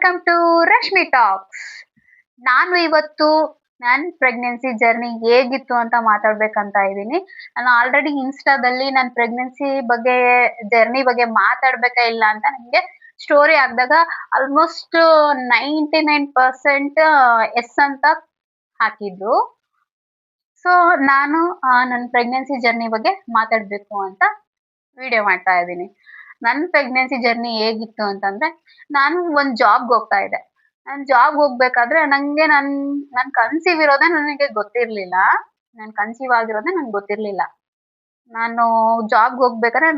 Welcome to Rashmi tax. ನಾನು ಇವತ್ತು ನನ್ನ ಪ್ರೆಗ್ನೆನ್ಸಿ ಜರ್ನಿ ಹೇಗಿತ್ತು ಅಂತ ಮಾತಾಡ್ಬೇಕಂತ ಇದ್ದೀನಿ. ನಾನು ಆಲ್ರೆಡಿ ಇನ್ಸ್ಟಾದಲ್ಲಿ ನನ್ನ ಪ್ರೆಗ್ನೆನ್ಸಿ ಬಗ್ಗೆ ಜರ್ನಿ ಬಗ್ಗೆ ಮಾತಾಡ್ಬೇಕಾ ಇಲ್ಲ ಅಂತ ನನಗೆ ಸ್ಟೋರಿ ಹಾಕಿದಾಗ ಆಲ್ಮೋಸ್ಟ್ 99% ಎಸ್ ಅಂತ ಹಾಕಿದ್ರು. ಸೊ ನಾನು ನನ್ನ ಪ್ರೆಗ್ನೆನ್ಸಿ ಜರ್ನಿ ಬಗ್ಗೆ ಮಾತಾಡಬೇಕು ಅಂತ ವಿಡಿಯೋ ಮಾಡ್ತಾ ಇದ್ದೀನಿ. ನನ್ನ ಪ್ರೆಗ್ನೆನ್ಸಿ ಜರ್ನಿ ಹೇಗಿತ್ತು ಅಂತಂದ್ರೆ, ನಾನು ಒಂದು ಜಾಬ್ಗೆ ಹೋಗ್ತಾ ಇದ್ದೆ. ನಾನು ಜಾಬ್ಗೆ ಹೋಗ್ಬೇಕಾದ್ರೆ ನಂಗೆ ನಾನು ಕನ್ಸೀವ್ ಇರೋದೇ ನನಗೆ ಗೊತ್ತಿರಲಿಲ್ಲ. ನಾನು ಕನ್ಸೀವ್ ಆಗಿರೋದೇ ನಂಗೆ ಗೊತ್ತಿರಲಿಲ್ಲ. ನಾನು ಜಾಬ್ಗೆ ಹೋಗ್ಬೇಕಾದ್ರೆ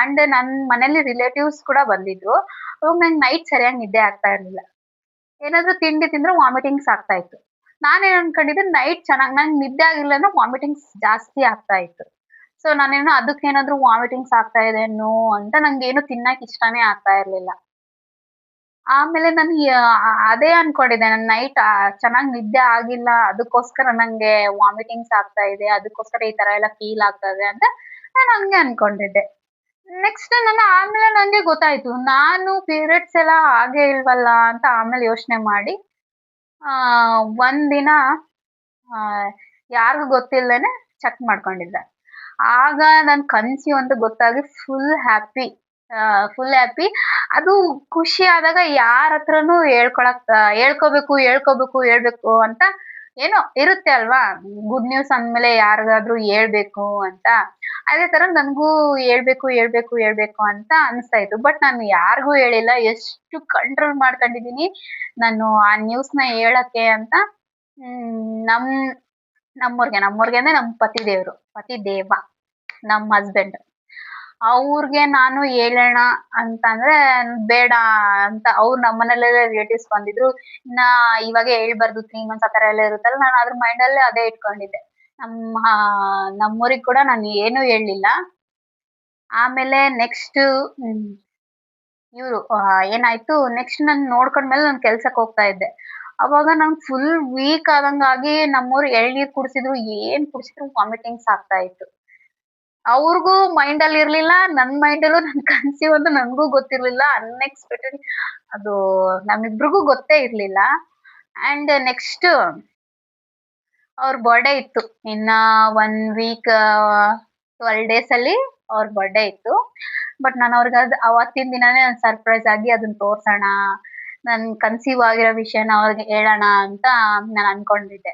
ಅಂಡ್ ನನ್ನ ಮನೇಲಿ ರಿಲೇಟಿವ್ಸ್ ಕೂಡ ಬಂದಿದ್ರು. ಅವಾಗ ನಂಗೆ ನೈಟ್ ಸರಿಯಾಗಿ ನಿದ್ದೆ ಆಗ್ತಾ ಇರಲಿಲ್ಲ. ಏನಾದರೂ ತಿಂಡಿ ತಿಂದ್ರೆ ವಾಮಿಟಿಂಗ್ಸ್ ಆಗ್ತಾ ಇತ್ತು. ನಾನೇನು ಅನ್ಕೊಂಡಿದ್ದೆ, ನೈಟ್ ಚೆನ್ನಾಗಿ ನಂಗೆ ನಿದ್ದೆ ಆಗಿಲ್ಲ ಅಂದ್ರೆ ವಾಮಿಟಿಂಗ್ಸ್ ಜಾಸ್ತಿ ಆಗ್ತಾ ಇತ್ತು. ಸೊ ನಾನೇನೋ ಅದಕ್ಕೇನಾದ್ರೂ ವಾಮಿಟಿಂಗ್ಸ್ ಆಗ್ತಾ ಇದೆನೋ ಅಂತ ನಂಗೇನು ತಿನ್ನಕ್ ಇಷ್ಟನೇ ಆಗ್ತಾ ಇರ್ಲಿಲ್ಲ. ಆಮೇಲೆ ನಾನು ಅದೇ ಅನ್ಕೊಂಡಿದ್ದೆ, ನನ್ ನೈಟ್ ಚೆನ್ನಾಗಿ ನಿದ್ದೆ ಆಗಿಲ್ಲ, ಅದಕ್ಕೋಸ್ಕರ ನಂಗೆ ವಾಮಿಟಿಂಗ್ಸ್ ಆಗ್ತಾ ಇದೆ, ಅದಕ್ಕೋಸ್ಕರ ಈ ತರ ಎಲ್ಲ ಫೀಲ್ ಆಗ್ತಾ ಇದೆ ಅಂತ ನಾನು ಹಂಗೆ ಅನ್ಕೊಂಡಿದ್ದೆ. ನೆಕ್ಸ್ಟ್ ಆಮೇಲೆ ನಂಗೆ ಗೊತ್ತಾಯ್ತು, ನಾನು ಪೀರಿಯಡ್ಸ್ ಎಲ್ಲ ಹಾಗೆ ಇಲ್ವಲ್ಲ ಅಂತ ಆಮೇಲೆ ಯೋಚನೆ ಮಾಡಿ ಒಂದಿನ ಯಾರಿಗೂ ಗೊತ್ತಿಲ್ಲದೇನೆ ಚೆಕ್ ಮಾಡ್ಕೊಂಡಿದ್ದೆ. ಆಗ ನನ್ ಕನ್ಸೀವ್ ಅಂತ ಗೊತ್ತಾಗಿ ಫುಲ್ ಹ್ಯಾಪಿ. ಅದು ಖುಷಿ ಆದಾಗ ಯಾರ ಹತ್ರನೂ ಹೇಳ್ಬೇಕು ಅಂತ ಏನೋ ಇರುತ್ತೆ ಅಲ್ವಾ, ಗುಡ್ ನ್ಯೂಸ್ ಅಂದ್ಮೇಲೆ ಯಾರಿಗಾದ್ರೂ ಹೇಳ್ಬೇಕು ಅಂತ. ಅದೇ ತರ ನನ್ಗೂ ಹೇಳ್ಬೇಕು ಅಂತ ಅನಿಸ್ತಾ ಇತ್ತು. ಬಟ್ ನಾನು ಯಾರಿಗೂ ಹೇಳಿಲ್ಲ. ಎಷ್ಟು ಕಂಟ್ರೋಲ್ ಮಾಡ್ಕೊಂಡಿದೀನಿ ನಾನು ಆ ನ್ಯೂಸ್ ನ ಹೇಳಕ್ಕೆ ಅಂತ. ನಮ್ ನಮ್ಮೂರ್ಗೆ ಅಂದ್ರೆ ನಮ್ ಪತಿ ದೇವ ನಮ್ ಹಸ್ಬೆಂಡ್ ಅವ್ರಿಗೆ ನಾನು ಹೇಳೋಣ ಅಂತಂದ್ರೆ ಬೇಡ ಅಂತ ಅವ್ರು ನಮ್ಮನೇಲೆ ರಿಲೇಟಿವ್ಸ್ ಬಂದಿದ್ರು. ಇವಾಗ ಹೇಳ್ಬಾರ್ದು 3 months ಆ ತರ ಎಲ್ಲ ಇರುತ್ತಲ್ಲ, ನಾನು ಅದ್ರ ಮೈಂಡ್ ಅಲ್ಲೇ ಅದೇ ಇಟ್ಕೊಂಡಿದ್ದೆ. ನಮ್ಮೂರಿಗೆ ಕೂಡ ನಾನು ಏನು ಹೇಳಲಿಲ್ಲ. ಆಮೇಲೆ ನೆಕ್ಸ್ಟ್ ಏನಾಯ್ತು, ನೆಕ್ಸ್ಟ್ ನಾನು ನೋಡ್ಕೊಂಡ್ಮೇಲೆ ನಾನು ಕೆಲ್ಸಕ್ಕೆ ಹೋಗ್ತಾ ಇದ್ದೆ. ಅವಾಗ ನಂಗೆ ಫುಲ್ ವೀಕ್ ಆದಂಗಾಗಿ ನಮ್ಮೂರು ಎಳ್ನೀರ್ ಕುಡಿಸಿದ್ರು, ಏನ್ ಕುಡಿಸಿದ್ರು ವಾಮಿಟಿಂಗ್ಸ್ ಆಗ್ತಾ ಇತ್ತು. ಅವ್ರಿಗೂ ಮೈಂಡ್ ಅಲ್ಲಿ ಇರ್ಲಿಲ್ಲ, ನನ್ ಮೈಂಡ್ ಅಲ್ಲೂ ನನ್ ಕನ್ಸೀವ್ ಅಂತ ನನ್ಗೂ ಗೊತ್ತಿರ್ಲಿಲ್ಲ. ಅನ್ಎಕ್ಸ್ಪೆಕ್ಟೆಡ್ ಅದು ನಮ್ಮಿಬ್ರಿಗೂ ಗೊತ್ತೇ ಇರ್ಲಿಲ್ಲ. ಅಂಡ್ ನೆಕ್ಸ್ಟ್ ಅವ್ರ ಬರ್ಡೇ ಇತ್ತು. ಇನ್ನ 1 week 12 days ಅಲ್ಲಿ ಅವ್ರ ಬರ್ಡೇ ಇತ್ತು. ಬಟ್ ನಾನು ಅವ್ರಿಗೆ ಅವತ್ತಿನ ದಿನಾನೇ ಸರ್ಪ್ರೈಸ್ ಆಗಿ ಅದನ್ನ ತೋರ್ಸೋಣ, ನನ್ ಕನ್ಸೀವ್ ಆಗಿರೋ ವಿಷಯನ ಅವ್ರಿಗೆ ಹೇಳೋಣ ಅಂತ ನಾನು ಅನ್ಕೊಂಡಿದ್ದೆ.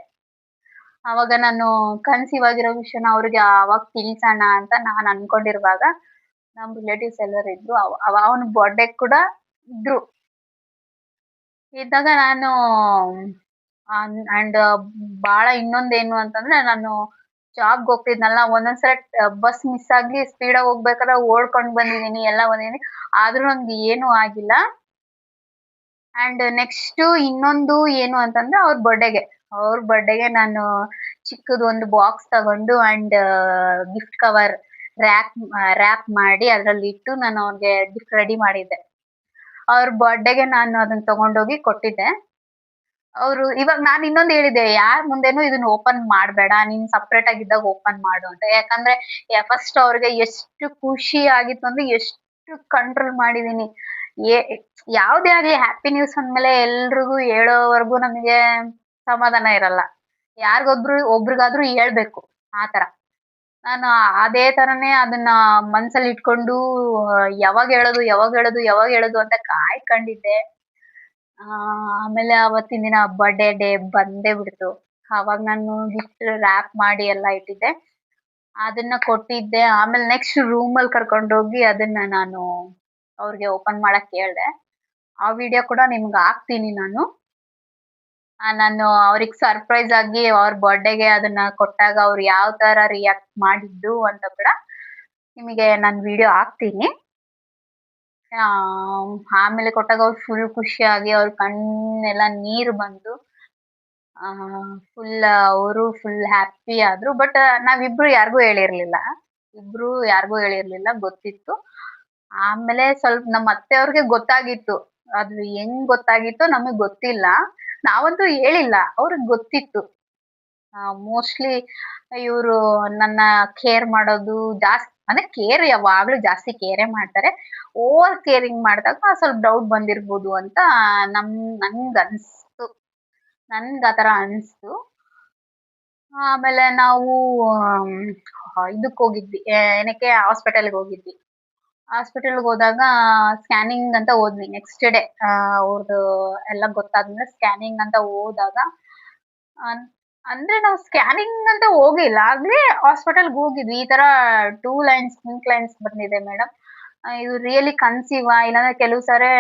ಅವಾಗ ನಾನು ಕನ್ಸೀವ್ ಆಗಿರೋ ವಿಷಯನ ಅವ್ರಿಗೆ ಅವಾಗ ತಿಳಿಸೋಣ ಅಂತ ನಾನು ಅನ್ಕೊಂಡಿರುವಾಗ ನಮ್ ರಿಲೇಟಿವ್ಸ್ ಎಲ್ಲರೂ ಇದ್ರು. ಅವನ ಬರ್ಡೇ ಕೂಡ ಇದ್ರು. ಇದ್ದಾಗ ನಾನು ಅಂಡ್ ಬಾಳ ಇನ್ನೊಂದೇನು ಅಂತಂದ್ರೆ, ನಾನು ಜಾಬ್ಗೆ ಹೋಗ್ತಿದ್ನಲ್ಲ, ಒಂದೊಂದ್ಸಲ ಬಸ್ ಮಿಸ್ ಆಗಿ ಸ್ಪೀಡಾಗಿ ಹೋಗ್ಬೇಕಾದ್ರೆ ಓಡ್ಕೊಂಡ್ ಬಂದಿದೀನಿ, ಎಲ್ಲ ಬಂದಿದೀನಿ, ಆದ್ರೂ ನಂಗೆ ಏನು ಆಗಿಲ್ಲ. ಅಂಡ್ ನೆಕ್ಸ್ಟ್ ಇನ್ನೊಂದು ಏನು ಅಂತಂದ್ರೆ, ಅವ್ರ ಬರ್ಡೇಗೆ ನಾನು ಚಿಕ್ಕದು ಒಂದು ಬಾಕ್ಸ್ ತಗೊಂಡು ಅಂಡ್ ಗಿಫ್ಟ್ ಕವರ್ ರ್ಯಾಪ್ ಮಾಡಿ ಅದ್ರಲ್ಲಿ ಇಟ್ಟು ನಾನು ಅವ್ರಿಗೆ ಗಿಫ್ಟ್ ರೆಡಿ ಮಾಡಿದ್ದೆ. ಅವ್ರ ಬರ್ಡೇಗೆ ನಾನು ಅದನ್ನ ತಗೊಂಡೋಗಿ ಕೊಟ್ಟಿದ್ದೆ. ಇವಾಗ ನಾನು ಇನ್ನೊಂದು ಹೇಳಿದ್ದೆ, ಯಾರ ಮುಂದೆನೂ ಇದನ್ನ ಓಪನ್ ಮಾಡಬೇಡ, ನೀನ್ ಸಪ್ರೇಟ್ ಆಗಿದ್ದಾಗ ಓಪನ್ ಮಾಡು ಅಂತ. ಯಾಕಂದ್ರೆ ಫಸ್ಟ್ ಅವ್ರಿಗೆ ಎಷ್ಟು ಖುಷಿ ಆಗಿತ್ತು ಅಂದ್ರೆ ಎಷ್ಟು ಕಂಟ್ರೋಲ್ ಮಾಡಿದೀನಿ. ಯಾವ್ದೇ ಆಗ್ಲಿ ಹ್ಯಾಪಿ ನ್ಯೂಸ್ ಅಂದ್ಮೇಲೆ ಎಲ್ರಿಗೂ ಹೇಳೋವರೆಗೂ ನಮಗೆ ಸಮಾಧಾನ ಇರಲ್ಲ. ಒಬ್ರಿಗಾದ್ರೂ ಹೇಳ್ಬೇಕು. ಆತರ ನಾನು ಅದೇ ತರನೇ ಅದನ್ನ ಮನ್ಸಲ್ಲಿ ಇಟ್ಕೊಂಡು ಯಾವಾಗ ಹೇಳೋದು ಅಂತ ಕಾಯ್ಕೊಂಡಿದ್ದೆ. ಆಮೇಲೆ ಅವತ್ತಿನ ದಿನ ಬರ್ಡೇ ಡೇ ಬಂದೇ ಬಿಡ್ತು. ಅವಾಗ ನಾನು ಗಿಫ್ಟ್ ರ್ಯಾಪ್ ಮಾಡಿ ಎಲ್ಲ ಇಟ್ಟಿದ್ದೆ, ಅದನ್ನ ಕೊಟ್ಟಿದ್ದೆ. ಆಮೇಲೆ ನೆಕ್ಸ್ಟ್ ರೂಮಲ್ಲಿ ಕರ್ಕೊಂಡೋಗಿ ಅದನ್ನ ನಾನು ಅವ್ರಿಗೆ ಓಪನ್ ಮಾಡಕ್ ಹೇಳ್ದೆ. ಆ ವಿಡಿಯೋ ಕೂಡ ನಿಮ್ಗೆ ಹಾಕ್ತೀನಿ ನಾನು. ಅವ್ರಿಗೆ ಸರ್ಪ್ರೈಸ್ ಆಗಿ ಅವ್ರ ಬರ್ಡೇಗೆ ಅದನ್ನ ಕೊಟ್ಟಾಗ ಅವ್ರು ಯಾವ ತರ ರಿಯಾಕ್ಟ್ ಮಾಡಿದ್ದು ಅಂತ ಕೂಡ ನಿಮಗೆ ನಾನು ವಿಡಿಯೋ ಹಾಕ್ತೀನಿ. ಆಮೇಲೆ ಕೊಟ್ಟಾಗ ಅವ್ರು ಫುಲ್ ಖುಷಿಯಾಗಿ ಅವ್ರ ಕಣ್ಣೆಲ್ಲ ನೀರು ಬಂದು ಅವರು ಫುಲ್ ಹ್ಯಾಪಿ ಆದ್ರು. ಬಟ್ ನಾವಿಬ್ರು ಯಾರಿಗೂ ಹೇಳಿರ್ಲಿಲ್ಲ, ಗೊತ್ತಿತ್ತು. ಆಮೇಲೆ ಸ್ವಲ್ಪ ನಮ್ಮ ಅತ್ತೆಯವ್ರಿಗೆ ಗೊತ್ತಾಗಿತ್ತು. ಅದು ಹೆಂಗ್ ಗೊತ್ತಾಗಿತ್ತೋ ನಮಗ್ ಗೊತ್ತಿಲ್ಲ, ನಾವಂತೂ ಹೇಳಿಲ್ಲ, ಅವ್ರಿಗೆ ಗೊತ್ತಿತ್ತು. ಮೋಸ್ಟ್ಲಿ ಇವರು ನನ್ನ ಕೇರ್ ಮಾಡೋದು ಜಾಸ್ತಿ, ಅಂದ್ರೆ ಕೇರ್ ಯಾವಾಗ್ಲೂ ಜಾಸ್ತಿ ಕೇರೇ ಮಾಡ್ತಾರೆ. ಓವರ್ ಕೇರಿಂಗ್ ಮಾಡಿದಾಗ ಸ್ವಲ್ಪ ಡೌಟ್ ಬಂದಿರ್ಬೋದು ಅಂತ ನಮ್ ನನ್ಗ್ ಅನ್ಸ್ತು. ನನ್ಗ್ ಆತರ ಅನ್ಸ್ತು. ಆಮೇಲೆ ನಾವು ಇದಕ್ ಹೋಗಿದ್ವಿ. ಏನಕ್ಕೆ ಹಾಸ್ಪಿಟಲ್‌ಗೆ ಹೋಗಿದ್ವಿ. ಹಾಸ್ಪಿಟಲ್‌ಗೆ ಹೋದಾಗ ಸ್ಕ್ಯಾನಿಂಗ್ ಅಂತ ಹೋದ್ವಿ ನೆಕ್ಸ್ಟ್ ಡೇ. ಅವ್ರದ್ದು ಎಲ್ಲ ಗೊತ್ತಾದ್ಮೇಲೆ ಸ್ಕ್ಯಾನಿಂಗ್ ಅಂತ ಹೋದಾಗ ಅನ್ ಅಂದ್ರೆ ನಾವು ಸ್ಕ್ಯಾನಿಂಗ್ ಅಂತ ಹೋಗಿಲ್ಲ. ಆಗ್ಲೇ ಹಾಸ್ಪಿಟಲ್‌ಗೆ ಹೋಗಿದ್ವಿ. ಈ ತರ 2 ಲೈನ್ಸ್, ಪಿಂಕ್ ಲೈನ್ಸ್ ಬಂದಿದೆ ಮೇಡಮ್. ಇದು ರಿಯಲಿ ಕನ್ಸೀವಾ? ಇಲ್ಲಾಂದ್ರೆ ಕೆಲವು ಸಾರಿ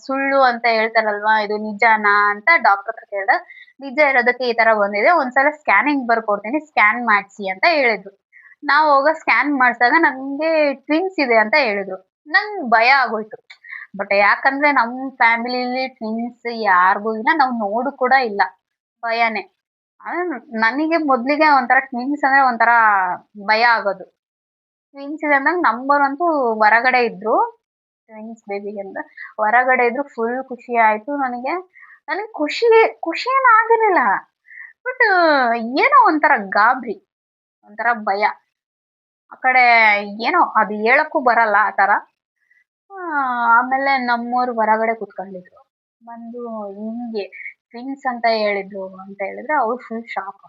ಸುಳ್ಳು ಅಂತ ಹೇಳ್ತಾರಲ್ವಾ? ಇದು ನಿಜಾನಾ ಅಂತ ಡಾಕ್ಟರ್ ಹತ್ರ ಕೇಳ್ದಾಗ, ನಿಜ ಇರೋದಕ್ಕೆ ಈ ತರ ಬಂದಿದೆ. ಒಂದ್ಸಲ ಸ್ಕ್ಯಾನಿಂಗ್ ಬರ್ಕೊಡ್ತೀನಿ, ಸ್ಕ್ಯಾನ್ ಮಾಡ್ಸಿ ಅಂತ ಹೇಳಿದ್ರು. ನಾವು ಹೋಗೋ ಸ್ಕ್ಯಾನ್ ಮಾಡ್ಸಾಗ ನಂಗೆ ಟ್ವಿನ್ಸ್ ಇದೆ ಅಂತ ಹೇಳಿದ್ರು. ನಂಗ್ ಭಯ ಆಗೋಯ್ತು. ಬಟ್ ಯಾಕಂದ್ರೆ ನಮ್ ಫ್ಯಾಮಿಲಿಲಿ ಟ್ವಿನ್ಸ್ ಯಾರಿಗೂ ಇಲ್ಲ. ನಾವು ನೋಡು ಕೂಡ ಇಲ್ಲ. ಭಯನೇ. ನನಗೆ ಮೊದ್ಲಿಗೆ ಒಂಥರ ಟ್ವಿನ್ಸ್ ಅಂದ್ರೆ ಒಂಥರ ಭಯ ಆಗೋದು. ಟ್ವಿನ್ಸ್ ಇದೆ ಅಂದಾಗ ನಮ್ಮೋರ್ ಅಂತೂ ಹೊರಗಡೆ ಇದ್ರು. ಟ್ವಿನ್ಸ್ ಬೇಬಿಗೆ ಅಂತ ಹೊರಗಡೆ ಇದ್ರು. ಫುಲ್ ಖುಷಿ ಆಯ್ತು ನನಗೆ. ನನಗೆ ಖುಷಿ ಏನ್ ಆಗಿರ್ಲಿಲ್ಲ. ಬಟ್ ಏನೋ ಒಂಥರ ಗಾಬರಿ, ಒಂಥರ ಭಯ. ಆ ಕಡೆ ಏನೋ ಅದು ಹೇಳಕ್ಕೂ ಬರಲ್ಲ ಆ ತರ. ಆಮೇಲೆ ನಮ್ಮೋರು ಹೊರಗಡೆ ಕುತ್ಕೊಂಡಿದ್ರು. ಬಂದು ಹಿಂಗೆ ಟ್ವಿನ್ಸ್ ಅಂತ ಹೇಳಿದ್ರು ಅಂತ ಹೇಳಿದ್ರೆ ಅವ್ರು ಫುಲ್ ಶಾಕ್.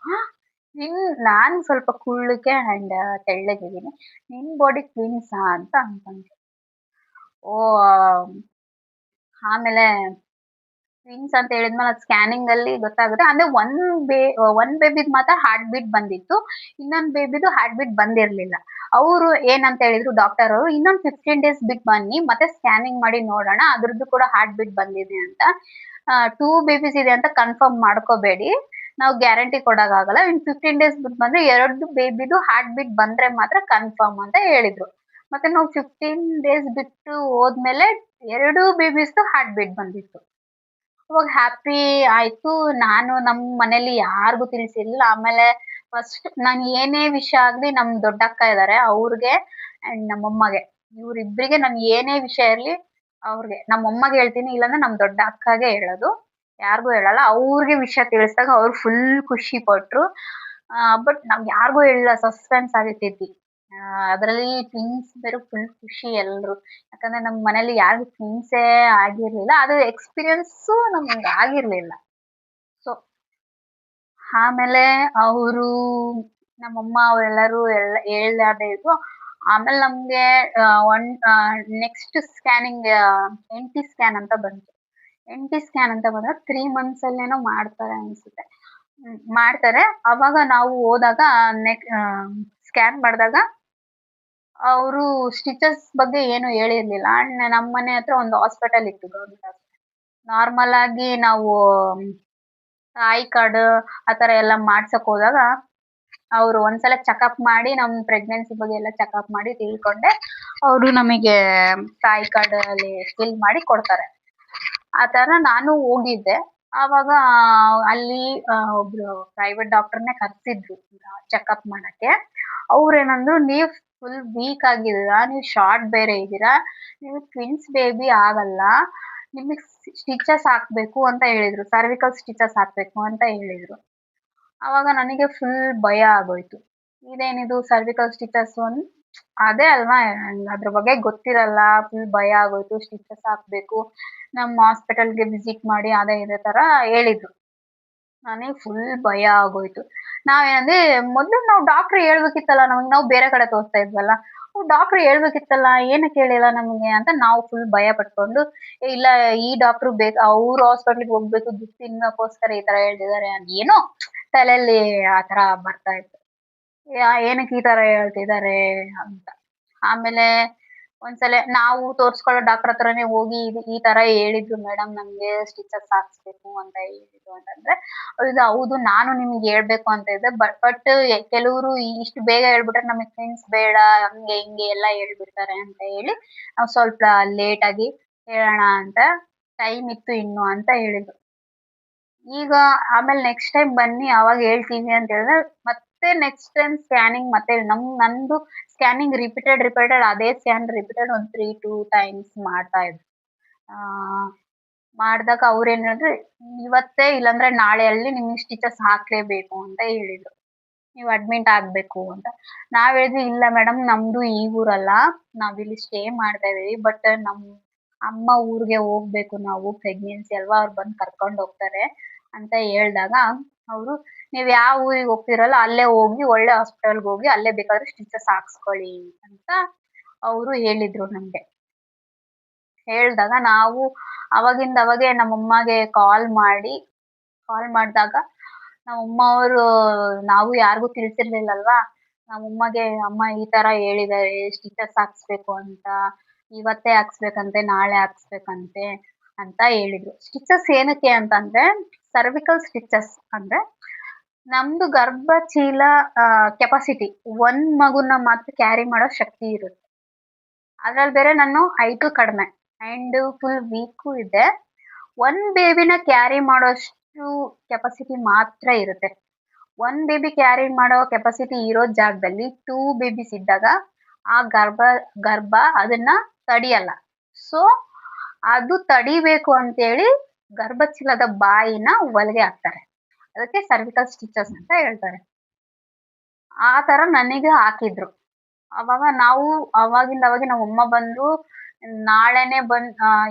ನಿನ್ ನಾನ್ ಸ್ವಲ್ಪ ಕುಳ್ಳಕ್ಕೆ ಅಂಡ್ ತೆಳ್ಳಗಿದ್ದೀನಿ. ನಿನ್ ಬಾಡಿ ಟ್ವಿನ್ಸಾ ಅಂತ ಅನ್ಕೊಂಡ್ರು. ಓ ಆಮೇಲೆ ಟ್ವಿನ್ಸ್ ಅಂತ ಹೇಳಿದ್ಮೇಲೆ ಅದು ಸ್ಕ್ಯಾನಿಂಗ್ ಅಲ್ಲಿ ಗೊತ್ತಾಗುತ್ತೆ. ಅಂದ್ರೆ ಒಂದ್ ಬೇಬಿದ್ ಮಾತ್ರ ಹಾರ್ಟ್ ಬೀಟ್ ಬಂದಿತ್ತು. ಇನ್ನೊಂದ್ ಬೇಬಿದು ಹಾರ್ಟ್ ಬೀಟ್ ಬಂದಿರ್ಲಿಲ್ಲ. ಅವರು ಏನಂತ ಹೇಳಿದ್ರು ಡಾಕ್ಟರ್ ಅವರು, ಇನ್ನೊಂದ್ 15 ಡೇಸ್ ಬಿಟ್ಟು ಬನ್ನಿ ಮತ್ತೆ ಸ್ಕ್ಯಾನಿಂಗ್ ಮಾಡಿ ನೋಡೋಣ ಅದ್ರದ್ದು ಕೂಡ ಹಾರ್ಟ್ ಬೀಟ್ ಬಂದಿದೆ ಅಂತ. 2 ಬೇಬೀಸ್ ಇದೆ ಅಂತ ಕನ್ಫರ್ಮ್ ಮಾಡ್ಕೋಬೇಡಿ. ನಾವು ಗ್ಯಾರಂಟಿ ಕೊಡಕ್ಕಾಗಲ್ಲ. ಇನ್ 15 ಡೇಸ್ ಬಿಟ್ಟು ಬಂದ್ರೆ 2 ಬೇಬಿದು ಹಾರ್ಟ್ ಬೀಟ್ ಬಂದ್ರೆ ಮಾತ್ರ ಕನ್ಫರ್ಮ್ ಅಂತ ಹೇಳಿದ್ರು. ಮತ್ತೆ ನಾವು 15 ಡೇಸ್ ಬಿಟ್ಟು ಹೋದ್ಮೇಲೆ 2 ಬೇಬೀಸ್ದು ಹಾರ್ಟ್ ಬೀಟ್ ಬಂದಿತ್ತು. ಅವಾಗ ಹ್ಯಾಪಿ ಆಯ್ತು. ನಾನು ನಮ್ ಮನೇಲಿ ಯಾರಿಗೂ ತಿಳಿಸಿರ್ಲಿಲ್ಲ. ಆಮೇಲೆ ಫಸ್ಟ್ ನಾನ್ ಏನೇ ವಿಷಯ ಆಗ್ಲಿ ನಮ್ ದೊಡ್ಡಕ್ಕ ಇದಾರೆ ಅವ್ರಿಗೆ ಅಂಡ್ ನಮ್ಮಮ್ಮಗೆ, ಇವ್ರಿಬ್ರಿಗೆ ನಾನ್ ಏನೇ ವಿಷಯ ಇರ್ಲಿ ಅವ್ರಿಗೆ, ನಮ್ಮಮ್ಮಗೆ ಹೇಳ್ತೀನಿ, ಇಲ್ಲಾಂದ್ರೆ ನಮ್ ದೊಡ್ಡ ಅಕ್ಕಗೆ ಹೇಳೋದು. ಯಾರಿಗೂ ಹೇಳಲ್ಲ. ಅವ್ರಿಗೆ ವಿಷಯ ತಿಳಿಸಿದಾಗ ಅವ್ರು ಫುಲ್ ಖುಷಿ ಪಟ್ರು. ಬಟ್ ನಾವ್ ಯಾರಿಗೂ ಹೇಳಿಲ್ಲ, ಸಸ್ಪೆನ್ಸ್ ಆಗಿಟ್ಟಿದ್ವಿ. ಅದ್ರಲ್ಲಿ ಟ್ವಿನ್ಸ್ ಬೇರೆ ಫುಲ್ ಖುಷಿ ಎಲ್ರು. ಯಾಕಂದ್ರೆ ನಮ್ ಮನೇಲಿ ಯಾರಿಗೂ ಟ್ವಿನ್ಸೇ ಆಗಿರ್ಲಿಲ್ಲ. ಅದು ಎಕ್ಸ್ಪೀರಿಯನ್ಸು ನಮ್ಗ್ ಆಗಿರ್ಲಿಲ್ಲ. ಸೊ ಆಮೇಲೆ ಅವರು ನಮ್ಮಮ್ಮ ಅವರೆಲ್ಲರೂ ಹೇಳ್ದೆ ಇದ್ರು. ಆಮೇಲೆ ನಮ್ಗೆ one next scanning NT scan ಅಂತ ಬಂತು. NT ಸ್ಕ್ಯಾನ್ ಅಂತ ಬಂದ್ರೆ 3 ಮಂತ್ಸ್ ಅಲ್ಲೇನೋ ಮಾಡ್ತಾರೆ ಅನ್ಸುತ್ತೆ. ಮಾಡ್ತಾರೆ. ಅವಾಗ ನಾವು ಹೋದಾಗ ಸ್ಕ್ಯಾನ್ ಮಾಡಿದಾಗ ಅವರು ಸ್ಟಿಚಸ್ ಬಗ್ಗೆ ಏನು ಹೇಳಿರ್ಲಿಲ್ಲ. ಅಂಡ್ ನಮ್ಮನೆ ಹತ್ರ ಒಂದು ಹಾಸ್ಪಿಟಲ್ ಇತ್ತು, ಗವರ್ನಮೆಂಟ್ ಹಾಸ್ಪಿಟಲ್. ನಾರ್ಮಲ್ ಆಗಿ ನಾವು ತಾಯಿ ಕಾರ್ಡ್ ಆತರ ಎಲ್ಲ ಮಾಡ್ಸಕ್ ಹೋದಾಗ ಅವ್ರು ಒಂದ್ಸಲ ಚೆಕಪ್ ಮಾಡಿ ನಮ್ ಪ್ರೆಗ್ನೆನ್ಸಿ ಬಗ್ಗೆ ಎಲ್ಲ ಚೆಕಪ್ ಮಾಡಿ ತಿಳ್ಕೊಂಡೆ ಅವರು ನಮಗೆ ತಾಯಿ ಕಾರ್ಡ್ ಅಲ್ಲಿ ಫಿಲ್ ಮಾಡಿ ಕೊಡ್ತಾರೆ. ಆ ತರ ನಾನು ಹೋಗಿದ್ದೆ. ಆವಾಗ ಅಲ್ಲಿ ಒಬ್ರು ಪ್ರೈವೇಟ್ ಡಾಕ್ಟರ್‌ನೇ ಕರ್ಸಿದ್ರು ಚೆಕಪ್ ಮಾಡಕ್ಕೆ. ಅವ್ರೇನಂದ್ರು, "ನೀವ್ ಫುಲ್ ವೀಕ್ ಆಗಿದ್ದೀರಾ, ನೀವ್ ಶಾರ್ಟ್ ಬೇರೆ ಇದ್ದೀರಾ, ನೀವು ಟ್ವಿನ್ಸ್ ಬೇಬಿ ಆಗಲ್ಲ. ನಿಮಿಗ್ ಸ್ಟಿಚಸ್ ಹಾಕ್ಬೇಕು" ಅಂತ ಹೇಳಿದ್ರು. ಸರ್ವಿಕಲ್ ಸ್ಟಿಚಸ್ ಹಾಕ್ಬೇಕು ಅಂತ ಹೇಳಿದ್ರು. ಅವಾಗ ನನಗೆ ಫುಲ್ ಭಯ ಆಗೋಯ್ತು. ಇದೇನಿದು ಸರ್ವಿಕಲ್ ಸ್ಟಿಚಸ್ ಅದೇ ಅಲ್ವಾ, ಅದ್ರ ಬಗ್ಗೆ ಗೊತ್ತಿರಲ್ಲ. ಫುಲ್ ಭಯ ಆಗೋಯ್ತು. ಸ್ಟಿಚಸ್ ಹಾಕ್ಬೇಕು, ನಮ್ಮ ಹಾಸ್ಪಿಟಲ್‌ಗೆ ವಿಸಿಟ್ ಮಾಡಿ ಅದೇ ಇದೇ ತರ ಹೇಳಿದ್ರು. ನನಗೆ ಫುಲ್ ಭಯ ಆಗೋಯ್ತು. ನಾವೇನಂದ್ರೆ ಮೊದ್ಲು ನಾವು ಡಾಕ್ಟರ್ ಹೇಳ್ಬೇಕಿತ್ತಲ್ಲ ನಮ್ಗ್, ನಾವು ಬೇರೆ ಕಡೆ ತೋರಿಸ್ತಾ ಇದ್ವಲ್ಲ. ಡಾಕ್ಟರ್ ಹೇಳ್ಬೇಕಿತ್ತಲ್ಲ, ಏನಕ್ಕೆ ಹೇಳಿಲ್ಲ ನಮ್ಗೆ ಅಂತ ನಾವು ಫುಲ್ ಭಯ ಪಟ್ಕೊಂಡು, ಇಲ್ಲ ಈ ಡಾಕ್ಟರ್ ಅವ್ರ ಹಾಸ್ಪಿಟಲ್‌ಗೆ ಹೋಗ್ಬೇಕು, ದುಡ್ಡು ತಿನ್ನೋಕ್ಕೋಸ್ಕರ ಈ ತರ ಹೇಳ್ತಿದ್ದಾರೆ ಅಂತ ಏನೋ ತಲೆಯಲ್ಲಿ ಆ ತರ ಬರ್ತಾ ಇತ್ತು. ಏನಕ್ಕೆ ಈ ತರ ಹೇಳ್ತಿದ್ದಾರೆ ಅಂತ. ಆಮೇಲೆ ಒಂದ್ಸಲ ನಾವು ತೋರ್ಸ್ಕೊಳ್ಳೋ ಡಾಕ್ಟರ್ ಹತ್ರನೇ ಹೋಗಿ ಈ ತರ ಹೇಳಿದ್ರು ಮೇಡಮ್, ನಮ್ಗೆ ಸ್ಟಿಚಸ್ ಹಾಕ್ಸ್ಬೇಕು ಅಂತ ಹೇಳಿದ್ರು ಅಂತಂದ್ರೆ, ಹೌದು ನಾನು ನಿಮ್ಗೆ ಹೇಳ್ಬೇಕು ಅಂತ ಇದ್ದೆ. ಬಟ್ ಕೆಲವರು ಇಷ್ಟು ಬೇಗ ಹೇಳ್ಬಿಟ್ರೆ ನಮಗ್ ಟ್ವಿನ್ಸ್ ಬೇಡ, ಹಂಗೆ ಹಿಂಗೆ ಎಲ್ಲ ಹೇಳ್ಬಿಡ್ತಾರೆ ಅಂತ ಹೇಳಿ ನಾವು ಸ್ವಲ್ಪ ಲೇಟ್ ಆಗಿ ಹೇಳೋಣ ಅಂತ, ಟೈಮ್ ಇತ್ತು ಇನ್ನು ಅಂತ ಹೇಳಿದ್ರು. ಈಗ ಆಮೇಲೆ ನೆಕ್ಸ್ಟ್ ಟೈಮ್ ಬನ್ನಿ ಅವಾಗ ಹೇಳ್ತೀವಿ ಅಂತ ಹೇಳಿದ್ರೆ, ಮತ್ತೆ ನೆಕ್ಸ್ಟ್ ಟೈಮ್ ಸ್ಕ್ಯಾನಿಂಗ್ ಮತ್ತೆ ನಂದು ಸ್ಕ್ಯಾನಿಂಗ್ ರಿಪೀಟೆಡ್ ಅದೇ ಸ್ಕ್ಯಾನ್ ರಿಪೀಟೆಡ್ ಒಂದು 3-2 ಟೈಮ್ಸ್ ಮಾಡ್ತಾ ಇದ್ರು. ಆ ಮಾಡ್ದಾಗ ಅವ್ರೇನ್ ಹೇಳಿದ್ರು, ಇವತ್ತೇ ಇಲ್ಲಾಂದ್ರೆ ನಾಳೆ ಅಲ್ಲಿ ನಿಮ್ಗೆ ಸ್ಟಿಚಸ್ ಹಾಕ್ಲೇಬೇಕು ಅಂತ ಹೇಳಿದ್ರು. ನೀವು ಅಡ್ಮಿಟ್ ಆಗ್ಬೇಕು ಅಂತ. ನಾವ್ ಹೇಳಿದ್ವಿ ಇಲ್ಲ ಮೇಡಮ್ ನಮ್ದು ಈ ಊರಲ್ಲ, ನಾವಿಲ್ಲಿ ಸ್ಟೇ ಮಾಡ್ತಾ ಇದೀವಿ. ಬಟ್ ನಮ್ ಅಮ್ಮ ಊರಿಗೆ ಹೋಗ್ಬೇಕು ನಾವು, ಪ್ರೆಗ್ನೆನ್ಸಿ ಅಲ್ವಾ, ಅವ್ರು ಬಂದು ಕರ್ಕೊಂಡು ಹೋಗ್ತಾರೆ ಅಂತ ಹೇಳ್ದಾಗ ಅವರು ನೀವ್ ಯಾವ ಊರಿಗೆ ಹೋಗ್ತಿರಲ್ಲ ಅಲ್ಲೇ ಹೋಗಿ ಒಳ್ಳೆ ಹಾಸ್ಪಿಟಲ್ಗೆ ಹೋಗಿ ಅಲ್ಲೇ ಬೇಕಾದ್ರೆ ಸ್ಟಿಚಸ್ ಹಾಕ್ಸ್ಕೊಳ್ಳಿ ಅಂತ ಅವರು ಹೇಳಿದ್ರು ನಮ್ಗೆ. ಹೇಳ್ದಾಗ ನಾವು ಅವಾಗಿಂದ ಅವಾಗೆ ನಮ್ಮಮ್ಮಗೆ ಕಾಲ್ ಮಾಡಿದಾಗ ನಮ್ಮಮ್ಮ ಅವರು ನಾವು ಯಾರಿಗೂ ತಿಳಿಸಿರ್ಲಿಲ್ಲಲ್ವಾ. ನಮ್ಮಮ್ಮಗೆ ಅಮ್ಮ ಈ ತರ ಹೇಳಿದಾರೆ ಸ್ಟಿಚಸ್ ಹಾಕ್ಸ್ಬೇಕು ಅಂತ, ಇವತ್ತೇ ಹಾಕ್ಸ್ಬೇಕಂತೆ ನಾಳೆ ಹಾಕ್ಸ್ಬೇಕಂತೆ ಅಂತ ಹೇಳಿದ್ರು. ಸ್ಟಿಚಸ್ ಏನಕ್ಕೆ ಅಂತಂದ್ರೆ ಸರ್ವಿಕಲ್ ಸ್ಟಿಚಸ್ ಅಂದ್ರೆ ನಮ್ದು ಗರ್ಭಚೀಲ ಕೆಪಾಸಿಟಿ ಒಂದ್ ಮಗುನ ಮಾತ್ರ ಕ್ಯಾರಿ ಮಾಡೋ ಶಕ್ತಿ ಇರುತ್ತೆ. ಅದ್ರಲ್ಲಿ ಬೇರೆ ನಾನು ಹೈಟು ಕಡಿಮೆ ಅಂಡ್ ಫುಲ್ ವೀಕು ಇದೆ. ಒಂದ್ ಬೇಬಿನ ಕ್ಯಾರಿ ಮಾಡೋಷ್ಟು ಕೆಪಾಸಿಟಿ ಮಾತ್ರ ಇರುತ್ತೆ. ಒಂದ್ ಬೇಬಿ ಕ್ಯಾರಿ ಮಾಡೋ ಕೆಪಾಸಿಟಿ ಇರೋ ಜಾಗದಲ್ಲಿ 2 ಬೇಬೀಸ್ ಇದ್ದಾಗ ಆ ಗರ್ಭ ಅದನ್ನ ತಡಿಯಲ್ಲ. ಸೊ ಅದು ತಡಿಬೇಕು ಅಂತೇಳಿ ಗರ್ಭಚೀಲದ ಬಾಯಿನ ಹೊಲಿಗೆ ಹಾಕ್ತಾರೆ. ಅದಕ್ಕೆ ಸರ್ವಿಕಲ್ ಸ್ಟಿಚಸ್ ಅಂತ ಹೇಳ್ತಾರೆ. ಆ ತರ ನನಗೆ ಹಾಕಿದ್ರು. ಅವಾಗ ನಾವು ಅವಾಗಿಂದ ಅವಾಗೆ ನಮ್ಮಮ್ಮ ಬಂದು ನಾಳೆನೆ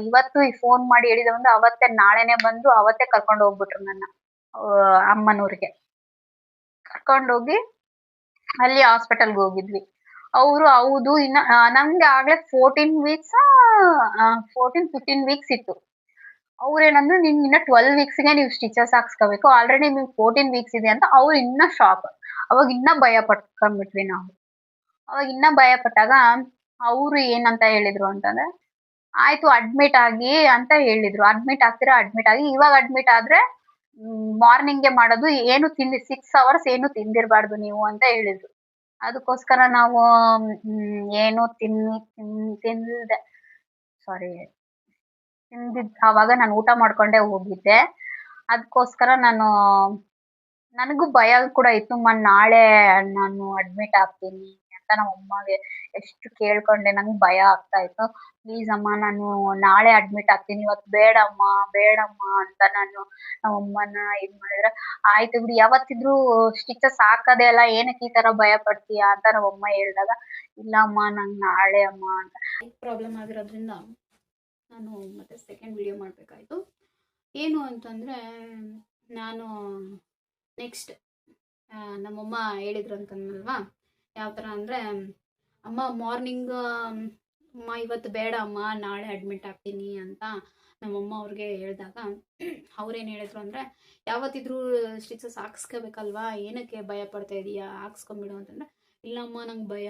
ಇವತ್ತು ಫೋನ್ ಮಾಡಿ ಹೇಳಿದ್ರು ಅವತ್ತೇ ನಾಳೆನೆ ಬಂದು ಅವತ್ತೇ ಕರ್ಕೊಂಡು ಹೋಗ್ಬಿಟ್ರು ನನ್ನ ಅಮ್ಮನೂರಿಗೆ. ಕರ್ಕೊಂಡೋಗಿ ಅಲ್ಲಿ ಹಾಸ್ಪಿಟಲ್ಗೆ ಹೋಗಿದ್ವಿ. ಅವರು ಹೌದು ಇನ್ನ ನಮ್ಗೆ ಆಗ್ಲೇ 14 ವೀಕ್ಸ್ 15 ವೀಕ್ಸ್ ಇತ್ತು. ಅವ್ರೇನಂದ್ರು ನಿಮ್ಗೆ ಇನ್ನ 12 ವೀಕ್ಸ್ಗೆ ನೀವು ಸ್ಟಿಚಸ್ ಹಾಕ್ಸ್ಕೋಬೇಕು, ಆಲ್ರೆಡಿ ನಿಮ್ಗೆ 14 ವೀಕ್ಸ್ ಇದೆ ಅಂತ. ಅವ್ರು ಇನ್ನ ಶಾಕ್. ಅವಾಗ ಇನ್ನ ಭಯ ಪಟ್ಕೊಂಡ್ಬಿಟ್ವಿ ನಾವು. ಅವಾಗ ಇನ್ನ ಭಯ ಪಟ್ಟಾಗ ಅವ್ರು ಏನಂತ ಹೇಳಿದ್ರು ಅಂತಂದ್ರೆ ಆಯ್ತು ಅಡ್ಮಿಟ್ ಆಗಿ ಅಂತ ಹೇಳಿದ್ರು. ಅಡ್ಮಿಟ್ ಆಗ್ತೀರಾ ಅಡ್ಮಿಟ್ ಆಗಿ, ಇವಾಗ ಅಡ್ಮಿಟ್ ಆದ್ರೆ ಮಾರ್ನಿಂಗ್ಗೆ ಮಾಡೋದು, ಏನು 6 ಅವರ್ಸ್ ಏನು ತಿಂದಿರ್ಬಾರ್ದು ನೀವು ಅಂತ ಹೇಳಿದ್ರು. ಅದಕ್ಕೋಸ್ಕರ ನಾವು ಏನು ತಿಂದಿಲ್ದೆ ಸಾರಿ ಅವಾಗ ನಾನು ಊಟ ಮಾಡ್ಕೊಂಡೆ ಹೋಗಿದ್ದೆ. ಅದಕ್ಕೋಸ್ಕರ ನನಗೂ ಭಯ ಕೂಡ ಇತ್ತು. ನಾಳೆ ನಾನು ಅಡ್ಮಿಟ್ ಆಗ್ತೀನಿ ಅಂತ ನಮ್ಮ ಅಮ್ಮಗೆ ಎಷ್ಟು ಕೇಳ್ಕೊಂಡೆ. ನಂಗೆ ಭಯ ಆಗ್ತಾ ಇತ್ತು. ಪ್ಲೀಸ್ ಅಮ್ಮ ನಾನು ನಾಳೆ ಅಡ್ಮಿಟ್ ಆಗ್ತೀನಿ, ಇವತ್ತು ಬೇಡಮ್ಮ ಬೇಡಮ್ಮ ಅಂತ ನಾನು ನಮ್ಮಮ್ಮನ ಇದ್ ಮಾಡಿದ್ರೆ, ಆಯ್ತು ಬಿಡಿ ಯಾವತ್ತಿದ್ರು ಸ್ಟಿಚಸ್ ಹಾಕದೆ ಅಲ್ಲ, ಏನಕ್ಕೆ ಈ ತರ ಭಯ ಪಡ್ತೀಯಾ ಅಂತ ನಮ್ಮಮ್ಮ ಹೇಳಿದಾಗ, ಇಲ್ಲ ಅಮ್ಮ ನಂಗೆ ನಾಳೆ ಅಮ್ಮ ಅಂತ. ಪ್ರಾಬ್ಲಮ್ ಆಗಿರೋದ್ರಿಂದ ನಾನು ಮತ್ತೆ ಸೆಕೆಂಡ್ ವಿಡಿಯೋ ಮಾಡಬೇಕಾಯ್ತು. ಏನು ಅಂತಂದರೆ ನಾನು ನೆಕ್ಸ್ಟ್ ನಮ್ಮಮ್ಮ ಹೇಳಿದ್ರು ಅಂತಂದಲ್ವಾ, ಯಾವ ಥರ ಅಂದರೆ ಅಮ್ಮ ಮಾರ್ನಿಂಗ್ ಅಮ್ಮ ಇವತ್ತು ಬೇಡ ಅಮ್ಮ ನಾಳೆ ಅಡ್ಮಿಟ್ ಆಗ್ತೀನಿ ಅಂತ ನಮ್ಮಮ್ಮ ಅವ್ರಿಗೆ ಹೇಳಿದಾಗ ಅವ್ರೇನು ಹೇಳಿದ್ರು ಅಂದರೆ, ಯಾವತ್ತಿದ್ರೂ ಸ್ಟಿಚಸ್ ಹಾಕ್ಸ್ಕೋಬೇಕಲ್ವಾ, ಏನಕ್ಕೆ ಭಯ ಪಡ್ತಾ ಇದೀಯಾ, ಹಾಕ್ಸ್ಕೊಂಬಿಡು ಅಂತಂದರೆ, ಇಲ್ಲಮ್ಮ ನಂಗೆ ಭಯ,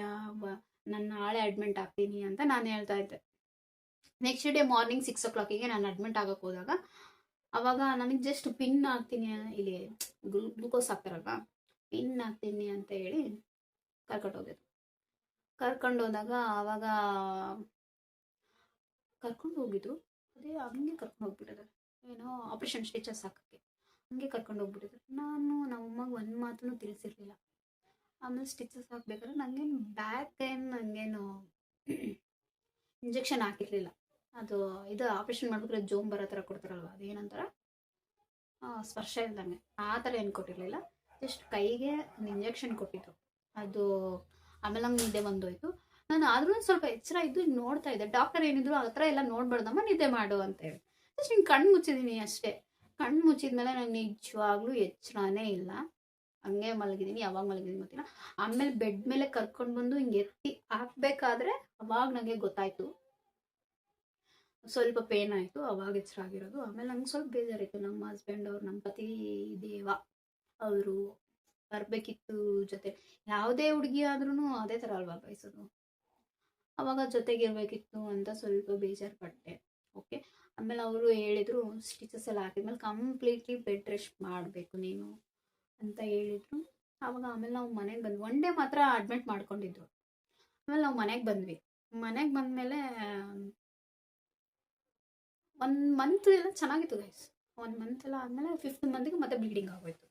ನಾನು ನಾಳೆ ಅಡ್ಮಿಟ್ ಆಗ್ತೀನಿ ಅಂತ ನಾನು ಹೇಳ್ತಾ ಇದ್ದೆ. ನೆಕ್ಸ್ಟ್ ಡೇ ಮಾರ್ನಿಂಗ್ 6 o'clock ನಾನು ಅಡ್ಮಿಟ್ ಆಗೋಕ್ಕೆ ಹೋದಾಗ ಅವಾಗ ನನಗೆ ಜಸ್ಟ್ ಪಿನ್ ಹಾಕ್ತೀನಿ, ಇಲ್ಲಿ ಗ್ಲೂಕೋಸ್ ಹಾಕ್ತಾರಲ್ವಾ, ಪಿನ್ ಹಾಕ್ತೀನಿ ಅಂತ ಹೇಳಿ ಕರ್ಕೊಂಡೋಗಿದ್ರು. ಕರ್ಕೊಂಡೋದಾಗ ಅವಾಗ ಕರ್ಕೊಂಡು ಹೋಗಿದ್ರು. ಅದೇ ಹಂಗೆ ಕರ್ಕೊಂಡು ಹೋಗ್ಬಿಟ್ಟಿದ್ದಾರೆ, ಏನೋ ಆಪ್ರೇಷನ್ ಸ್ಟಿಚಸ್ ಹಾಕೋಕ್ಕೆ ಹಂಗೆ ಕರ್ಕೊಂಡು ಹೋಗ್ಬಿಟ್ಟಿದ್ರು. ನಾನು ನಮ್ಮಮ್ಮಗೆ ಒಂದು ಮಾತನ್ನು ತಿಳಿಸಿರ್ಲಿಲ್ಲ. ಆಮೇಲೆ ಸ್ಟಿಚಸ್ ಹಾಕ್ಬೇಕಾದ್ರೆ ನನಗೇನು ಬ್ಯಾಕ್ ಏನು ನನಗೇನು ಇಂಜೆಕ್ಷನ್ ಹಾಕಿರ್ಲಿಲ್ಲ. ಅದು ಇದು ಆಪ್ರೇಷನ್ ಮಾಡ್ಬೇಕಾದ್ರೆ ಜೋಮ್ ಬರೋ ಥರ ಕೊಡ್ತಾರಲ್ವ, ಅದೇನಂತಾರೆ ಸ್ಪರ್ಶ ಇಲ್ದಂಗೆ, ಆ ಥರ ಏನು ಕೊಟ್ಟಿರಲಿಲ್ಲ. ಜಸ್ಟ್ ಕೈಗೆ ಒಂದು ಇಂಜೆಕ್ಷನ್ ಕೊಟ್ಟಿದ್ರು. ಅದು ಆಮೇಲೆ ನಂಗೆ ನಿದ್ದೆ ಬಂದೋಯ್ತು. ನಾನು ಆದ್ರೂ ಸ್ವಲ್ಪ ಎಚ್ಚರ ಇದ್ದು ನೋಡ್ತಾ ಇದ್ದೆ. ಡಾಕ್ಟರ್ ಏನಿದ್ರು ಆ ಥರ ಎಲ್ಲ ನೋಡ್ಬಾರ್ದಮ್ಮ, ನಿದ್ದೆ ಮಾಡು ಅಂತೇಳಿ ಜಸ್ಟ್ ಹಿಂಗೆ ಕಣ್ಣು ಮುಚ್ಚಿದ್ದೀನಿ ಅಷ್ಟೇ. ಕಣ್ಣು ಮುಚ್ಚಿದ್ಮೇಲೆ ನಂಗೆ ನಿಜವಾಗ್ಲೂ ಎಚ್ಚರನೇ ಇಲ್ಲ, ಹಂಗೆ ಮಲಗಿದ್ದೀನಿ. ಯಾವಾಗ ಮಲಗಿದ್ದೀನಿ ಗೊತ್ತಿಲ್ಲ. ಆಮೇಲೆ ಬೆಡ್ ಮೇಲೆ ಕರ್ಕೊಂಡು ಬಂದು ಹಿಂಗೆ ಎತ್ತಿ ಹಾಕ್ಬೇಕಾದ್ರೆ ಅವಾಗ ನನಗೆ ಗೊತ್ತಾಯ್ತು, ಸ್ವಲ್ಪ ಪೇನ್ ಆಯಿತು. ಅವಾಗ ಎಚ್ಚರ ಆಗಿರೋದು. ಆಮೇಲೆ ನಂಗೆ ಸ್ವಲ್ಪ ಬೇಜಾರಿತ್ತು. ನಮ್ಮ ಹಸ್ಬೆಂಡ್ ಅವ್ರು, ನಮ್ಮ ಪತಿ ದೇವ ಅವರು ಬರಬೇಕಿತ್ತು ಜೊತೆ. ಯಾವುದೇ ಹುಡುಗಿ ಆದ್ರೂ ಅದೇ ಥರ ಅಲ್ವಾ ಬಯಸೋದು. ಅವಾಗ ಜೊತೆಗಿರ್ಬೇಕಿತ್ತು ಅಂತ ಸ್ವಲ್ಪ ಬೇಜಾರು ಪಟ್ಟೆ. ಓಕೆ, ಆಮೇಲೆ ಅವರು ಹೇಳಿದರು ಸ್ಟಿಚಸ್ ಎಲ್ಲ ಹಾಕಿದ್ಮೇಲೆ ಕಂಪ್ಲೀಟ್ಲಿ ಬೆಡ್ ರೆಸ್ಟ್ ಮಾಡಬೇಕು ನೀನು ಅಂತ ಹೇಳಿದರು. ಆಮೇಲೆ ನಾವು ಮನೆಗೆ ಬಂದ್ವಿ. 1 day ಮಾತ್ರ ಅಡ್ಮಿಟ್ ಮಾಡ್ಕೊಂಡಿದ್ರು. ಆಮೇಲೆ ನಾವು ಮನೆಗೆ ಬಂದ್ವಿ. ಮನೆಗೆ ಬಂದಮೇಲೆ 1 month ಎಲ್ಲ ಚೆನ್ನಾಗಿತ್ತು ಗೈಸ್. 1 month ಎಲ್ಲ ಆದಮೇಲೆ 5th ಮಂತ್ಗೆ ಮತ್ತೆ ಬ್ಲೀಡಿಂಗ್ ಆಗೋಯ್ತು.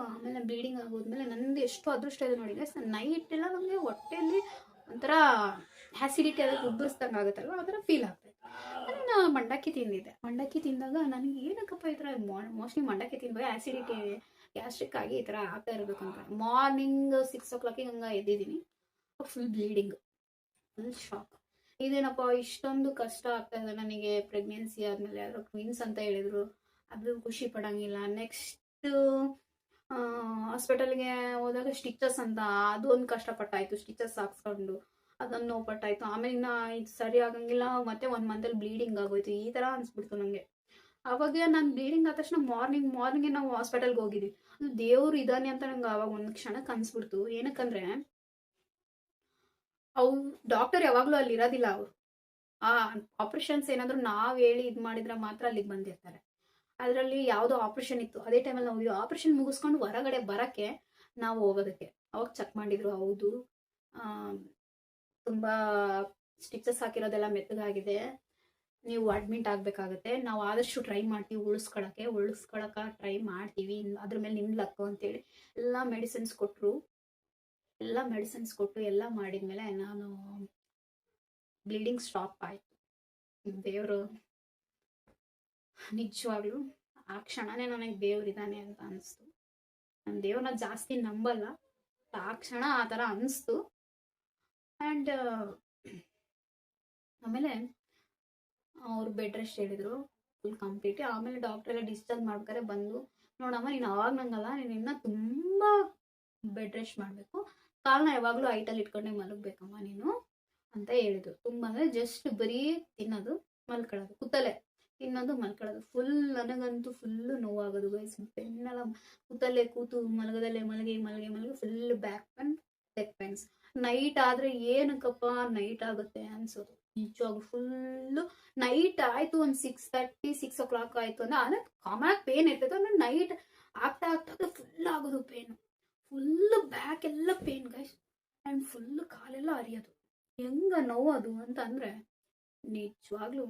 ಆಮೇಲೆ ಬ್ಲೀಡಿಂಗ್ ಆಗೋದ್ಮೇಲೆ ನಂದು ಎಷ್ಟು ಅದೃಷ್ಟ ಇದೆ ನೋಡಿ ಗೈಸ್. ನೈಟ್ ಎಲ್ಲ ನಮಗೆ ಹೊಟ್ಟೆಯಲ್ಲಿ ಒಂಥರ ಆ್ಯಸಿಡಿಟಿ ಅದಕ್ಕೆ ಉಬ್ಬರಿಸ್ದಂಗೆ ಆಗುತ್ತಲ್ವ, ಆ ಥರ ಫೀಲ್ ಆಗ್ತಾಯಿತ್ತು. ನಾನು ಮಂಡಕ್ಕಿ ತಿಂದಿದ್ದೆ. ಮಂಡಕ್ಕಿ ತಿಂದಾಗ ನನಗೆ ಏನಕ್ಕಪ್ಪ ಈ ಥರ ಮೋಸ್ಟ್ಲಿ ಮಂಡಕ್ಕಿ ತಿನ್ಬೇಕು ಆ್ಯಸಿಡಿಟಿ ಗ್ಯಾಸ್ಟ್ರಿಕ್ ಆಗಿ ಈ ಥರ ಆಗ್ತಾ ಇರಬೇಕು ಅಂತ. ಮಾರ್ನಿಂಗ್ 6 o'clock ಹಂಗೆ ಎದ್ದಿದ್ದೀನಿ, ಫುಲ್ ಬ್ಲೀಡಿಂಗ್, ಫುಲ್ ಶಾಕ್. ಇದೇನಪ್ಪ ಇಷ್ಟೊಂದು ಕಷ್ಟ ಆಗ್ತಾ ಇದೆ ನನಗೆ ಪ್ರೆಗ್ನೆನ್ಸಿ ಆದಮೇಲೆ. ಅದರ ಟ್ವಿನ್ಸ್ ಅಂತ ಹೇಳಿದ್ರು, ಅದು ಖುಷಿ ಪಡೋಂಗಿಲ್ಲ. ನೆಕ್ಸ್ಟ್ ಹಾಸ್ಪಿಟಲ್ಗೆ ಹೋದಾಗ ಸ್ಟಿಚಸ್ ಅಂತ, ಅದೊಂದು ಕಷ್ಟಪಟ್ಟಾಯಿತು. ಸ್ಟಿಚಸ್ ಹಾಕ್ಸ್ಕೊಂಡು ಅದನ್ನು ನೋವುಪಟ್ಟಾಯಿತು. ಆಮೇಲೆ ಇನ್ನು ಇದು ಸರಿ ಆಗಂಗಿಲ್ಲ, ಮತ್ತೆ 1 monthಲ್ಲಿ ಬ್ಲೀಡಿಂಗ್ ಆಗೋಯ್ತು. ಈ ಥರ ಅನಿಸ್ಬಿಡ್ತು ನನಗೆ. ಆವಾಗ ನಾನು ಬ್ಲೀಡಿಂಗ್ ಆದ ತಕ್ಷಣ ಮಾರ್ನಿಂಗ್ಗೆ ನಾವು ಹಾಸ್ಪಿಟಲ್ಗೆ ಹೋಗಿದ್ವಿ. ಅದು ದೇವ್ರು ಇದ್ದಾನೆ ಅಂತ ನಂಗೆ ಆವಾಗ ಒಂದು ಕ್ಷಣಕ್ಕೆ ಅನಿಸ್ಬಿಡ್ತು. ಏನಕ್ಕಂದ್ರೆ ಡಾಕ್ಟರ್ ಯಾವಾಗಲೂ ಅಲ್ಲಿ ಇರೋದಿಲ್ಲ. ಅವರು ಆಪ್ರೇಷನ್ಸ್ ಏನಾದರೂ ನಾವು ಹೇಳಿ ಇದು ಮಾಡಿದ್ರೆ ಮಾತ್ರ ಅಲ್ಲಿಗೆ ಬಂದಿರ್ತಾರೆ. ಅದರಲ್ಲಿ ಯಾವುದೋ ಆಪ್ರೇಷನ್ ಇತ್ತು, ಅದೇ ಟೈಮಲ್ಲಿ ನಾವು ಆಪ್ರೇಷನ್ ಮುಗಿಸ್ಕೊಂಡು ಹೊರಗಡೆ ಬರೋಕ್ಕೆ ನಾವು ಹೋಗೋದಕ್ಕೆ ಅವಾಗ ಚೆಕ್ ಮಾಡಿದ್ರು. ಹೌದು, ತುಂಬ ಸ್ಟಿಚಸ್ ಹಾಕಿರೋದೆಲ್ಲ ಮೆತ್ತಗಾಗಿದೆ, ನೀವು ಅಡ್ಮಿಟ್ ಆಗಬೇಕಾಗತ್ತೆ. ನಾವು ಆದಷ್ಟು ಟ್ರೈ ಮಾಡ್ತೀವಿ ಉಳಿಸ್ಕೊಳಕ್ಕೆ ಟ್ರೈ ಮಾಡ್ತೀವಿ, ಅದ್ರ ಮೇಲೆ ನಿಮ್ಮ ಲಕ್ಕು ಅಂತೇಳಿ ಎಲ್ಲ ಮೆಡಿಸಿನ್ಸ್ ಕೊಟ್ಟರು. ಎಲ್ಲ ಮಾಡಿದ್ಮೇಲೆ ನಾನು ಬ್ಲೀಡಿಂಗ್ ಸ್ಟಾಪ್ ಆಯಿತು. ದೇವರು ನಿಜವಾಗ್ಲೂ ಆ ಕ್ಷಣನೇ ನನಗೆ ದೇವ್ರಿದ್ದಾನೆ ಅಂತ ಅನಿಸ್ತು. ನಾನು ದೇವ್ರನ್ನ ಜಾಸ್ತಿ ನಂಬಲ್ಲ, ಆ ಕ್ಷಣ ಆ ಥರ ಅನಿಸ್ತು. ಆ್ಯಂಡ್ ಆಮೇಲೆ ಅವ್ರು ಬೆಡ್ ರೆಸ್ಟ್ ಹೇಳಿದರು ಫುಲ್ ಕಂಪ್ಲೀಟ್. ಆಮೇಲೆ ಡಾಕ್ಟರ್ ಎಲ್ಲ ಡಿಸ್ಚಾರ್ಜ್ ಮಾಡ್ಬೇಕಾರೆ ಬಂದು, ನೋಡಮ್ಮ ನೀನು ಅವಾಗ ನಂಗಲ್ಲ, ನೀನು ಇನ್ನೂ ತುಂಬ ಬೆಡ್ ರೆಸ್ಟ್ ಮಾಡಬೇಕು, ಕಾಲನ್ನ ಯಾವಾಗಲೂ ಹೈಟಲ್ಲಿ ಇಟ್ಕೊಂಡೆ ಮಲಗಬೇಕಮ್ಮ ನೀನು ಅಂತ ಹೇಳಿದ್ರು. ತುಂಬ ಅಂದರೆ ಜಸ್ಟ್ ಬರೀ ತಿನ್ನೋದು ಮಲ್ಕೊಳ್ಳೋದು, ಕೂತಲ್ಲೇ ತಿನ್ನೋದು ಮಲ್ಕೊಳ್ಳೋದು. ನನಗಂತೂ ಫುಲ್ಲು ನೋವಾಗೋದು ಗೈಸ್. ಬೆನ್ನೆಲ್ಲ ಕೂತಲ್ಲೇ ಕೂತು ಮಲಗಿ full back pain, leg pains. Night ಆದರೆ ಏನಕ್ಕಪ್ಪ ನೈಟ್ ಆಗುತ್ತೆ ಅನ್ಸೋದು. ನಿಜವಾಗ್ಲೂ ಫುಲ್ಲು ನೈಟ್ ಆಯಿತು, ಒಂದು 6:30 6 o'clock ಆಯಿತು ಅಂದರೆ ಕಾಮನ್ ಆಗಿ ಪೇನ್ ಇರ್ತೈತೆ. ಅಂದರೆ ನೈಟ್ ಆಗ್ತಾ ಫುಲ್ ಆಗೋದು ಪೇನು, ಫುಲ್ಲು ಬ್ಯಾಕ್ ಎಲ್ಲ ಪೇನ್ ಗೈಸ್. ಆ್ಯಂಡ್ ಫುಲ್ಲು ಕಾಲೆಲ್ಲ ಹರಿಯೋದು. ಹೆಂಗೆ ನೋವೋದು ಅಂತ ಅಂದರೆ ನಿಜವಾಗ್ಲೂ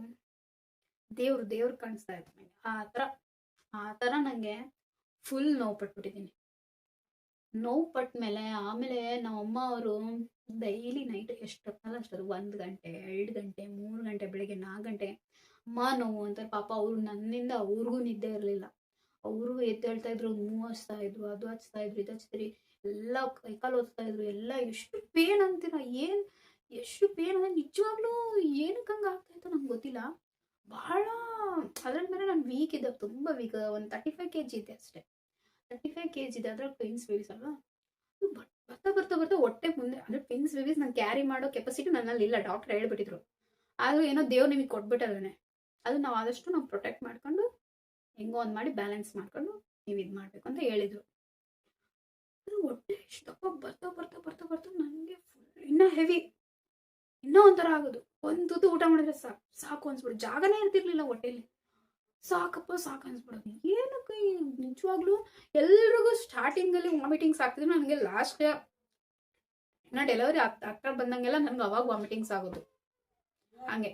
ದೇವ್ರು ಕಾಣಿಸ್ತಾ ಇತ್ತು ನನಗೆ. ಆ ಥರ ನನಗೆ ಫುಲ್ ನೋವು ಪಟ್ಬಿಟ್ಟಿದ್ದೀನಿ. ನೋವು ಪಟ್ಮೇಲೆ ಆಮೇಲೆ ನಮ್ಮಮ್ಮ ಅವರು ಡೈಲಿ ನೈಟ್ ಎಷ್ಟೊತ್ತಲ್ಲ ಅಷ್ಟದು 1 ಗಂಟೆ 2 ಗಂಟೆ 3 ಗಂಟೆ ಬೆಳಿಗ್ಗೆ 4 ಗಂಟೆ ಅಮ್ಮ ನೋವು ಅಂತಾರೆ. ಪಾಪ ಅವರು ನನ್ನಿಂದ ಅವ್ರಿಗೂ ನಿದ್ದೆ ಇರಲಿಲ್ಲ. ಅವರು ಎದ್ದೇಳ್ತಾ ಇದ್ರು, ಮೂವ್ ಹಚ್ತಾ ಇದ್ರು, ಅದು ಹಚ್ತಾ ಇದ್ರು, ಇದು ಹಚ್ತಿರಿ, ಎಲ್ಲ ಕೈಕಾಲು ಓದ್ತಾ ಇದ್ರು. ಎಲ್ಲ ಎಷ್ಟು ಪೇನ್ ಅಂತೀರ, ಎಷ್ಟು ಪೇನ್ ಅಂದರೆ ನಿಜವಾಗ್ಲೂ ಏನಕ್ಕೆ ಹಂಗೆ ಆಗ್ತಾಯಿತ್ತು ನಂಗೆ ಗೊತ್ತಿಲ್ಲ. ಭಾಳ ಅದ್ರ ಮೇಲೆ ನಾನು ವೀಕ್ ಇದ್ದೆ, ತುಂಬ ವೀಕ್. ಒಂದು 35 kg ಇದ್ದೆ ಅಷ್ಟೇ. 35 kg ಇದೆ. ಅದ್ರಾಗ ಟ್ವಿನ್ಸ್ ಬೇಬೀಸ್ ಅಲ್ವಾ, ಬರ್ತಾ ಹೊಟ್ಟೆ ಮುಂದೆ ಅಂದರೆ ಟ್ವಿನ್ಸ್ ಬೇಬೀಸ್ ನಾನು ಕ್ಯಾರಿ ಮಾಡೋ ಕೆಪಾಸಿಟಿ ನನ್ನಲ್ಲಿ ಇಲ್ಲ, ಡಾಕ್ಟರ್ ಹೇಳ್ಬಿಟ್ಟಿದ್ರು. ಆದರೂ ಏನೋ ದೇವ್ರು ನಿಮಗೆ ಕೊಟ್ಬಿಟ್ಟದಾನೆ, ಅದು ನಾವು ಆದಷ್ಟು ನಾವು ಪ್ರೊಟೆಕ್ಟ್ ಮಾಡ್ಕೊಂಡು ಹೆಂಗೋ ಒಂದು ಮಾಡಿ ಬ್ಯಾಲೆನ್ಸ್ ಮಾಡ್ಕೊಂಡು ನೀವು ಇದು ಮಾಡಬೇಕು ಅಂತ ಹೇಳಿದರು. ಅದು ಹೊಟ್ಟೆ ಇಷ್ಟಪ್ಪ ಬರ್ತಾ ನನಗೆ ಫುಲ್ ಇನ್ನೂ ಹೆವಿ, ಇನ್ನೂ ಒಂಥರ ಆಗೋದು. ಒಂದು ತುತ್ತು ಊಟ ಮಾಡಿದ್ರೆ ಸಾಕು ಅನ್ಸ್ಬಿಡೋದು. ಜಾಗನೇ ಇರ್ತಿರ್ಲಿಲ್ಲ ಹೊಟ್ಟೆಲಿ. ಸಾಕು ಅನ್ಸ್ಬಿಡೋದು. ಏನಕ್ಕೆ ನಿಜವಾಗ್ಲೂ ಎಲ್ರಿಗೂ ಸ್ಟಾರ್ಟಿಂಗಲ್ಲಿ ವಾಮಿಟಿಂಗ್ಸ್ ಆಗ್ತಿದ್ರು, ನನಗೆ ಲಾಸ್ಟ್ ನಾ ಡೆಲಿವರಿ ಆಗ್ತಾ ಬಂದಂಗೆಲ್ಲ ನನಗೆ ಅವಾಗ ವಾಮಿಟಿಂಗ್ಸ್ ಆಗೋದು. ಹಂಗೆ